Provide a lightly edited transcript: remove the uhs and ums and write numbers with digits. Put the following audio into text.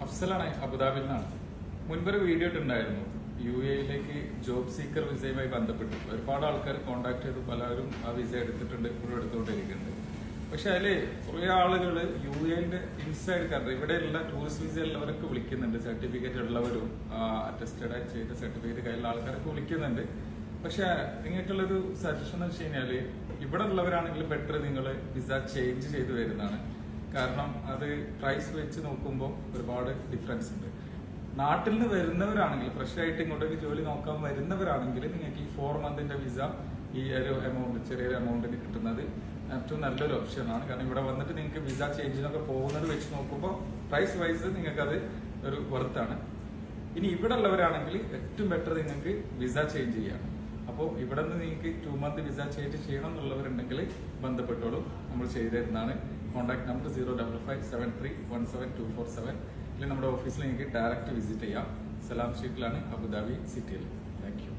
അഫ്സലാണ് അബുദാബിയിൽ നിന്നാണ്. മുൻപൊരു video ഇട്ടുണ്ടായിരുന്നു UAE job seeker വിസയുമായി ബന്ധപ്പെട്ട് ഒരുപാട് ആൾക്കാർ കോൺടാക്ട് ചെയ്തു. പലരും ആ വിസ എടുത്തിട്ടുണ്ട്, ഇപ്പോഴും എടുത്തുകൊണ്ടിരിക്കുന്നുണ്ട്. പക്ഷെ അതില് കുറെ ആളുകൾ UAE ഇൻസൈഡ് കൺട്രി ഇവിടെയുള്ള ടൂറിസ്റ്റ് വിസ ഉള്ളവരൊക്കെ വിളിക്കുന്നുണ്ട്. സർട്ടിഫിക്കറ്റ് ഉള്ളവരും അറ്റസ്റ്റഡ് ആയി ചെയ്ത സർട്ടിഫിക്കറ്റ് കയ്യിലുള്ള ആൾക്കാരൊക്കെ വിളിക്കുന്നുണ്ട്. പക്ഷെ നിങ്ങൾക്കുള്ളൊരു സജഷൻ എന്ന് വെച്ച് കഴിഞ്ഞാല് ഇവിടെ ഉള്ളവരാണെങ്കിൽ ബെറ്റർ നിങ്ങൾ വിസ ചേഞ്ച് ചെയ്ത് വരുന്നതാണ്. കാരണം അത് പ്രൈസ് വെച്ച് നോക്കുമ്പോൾ ഒരുപാട് ഡിഫറൻസ് ഉണ്ട്. നാട്ടിൽ നിന്ന് വരുന്നവരാണെങ്കിൽ ഫ്രഷ് ആയിട്ട് ഇങ്ങോട്ടേക്ക് ജോലി നോക്കാൻ വരുന്നവരാണെങ്കിൽ നിങ്ങൾക്ക് ഈ 4 മന്തിന്റെ വിസ ഈ ഒരു എമൗണ്ട് ചെറിയൊരു എമൗണ്ടിന് കിട്ടുന്നത് ഏറ്റവും നല്ലൊരു ഓപ്ഷനാണ്. കാരണം ഇവിടെ വന്നിട്ട് നിങ്ങൾക്ക് വിസ ചേഞ്ചിനൊക്കെ പോകുന്നത് വെച്ച് നോക്കുമ്പോൾ പ്രൈസ് വൈസ് നിങ്ങൾക്ക് അത് ഒരു വർത്താണ്. ഇനി ഇവിടെ ഉള്ളവരാണെങ്കിൽ ഏറ്റവും ബെറ്റർ നിങ്ങൾക്ക് വിസ ചേഞ്ച് ചെയ്യാം. അപ്പോൾ ഇവിടെ നിന്ന് നിങ്ങൾക്ക് 2 മന്ത് വിസ ചേഞ്ച് ചെയ്യണം എന്നുള്ളവരുണ്ടെങ്കിൽ ബന്ധപ്പെട്ടോളൂ, നമ്മൾ ചെയ്തു തരുന്നതാണ്. Contact number 05573172247. അല്ലെങ്കിൽ നമ്മുടെ ഓഫീസിൽ നിങ്ങൾക്ക് ഡയറക്റ്റ് വിസിറ്റ് ചെയ്യാം. സലാം സ്ട്രീറ്റിലാണ്, അബുദാബി സിറ്റിയിൽ. Thank you.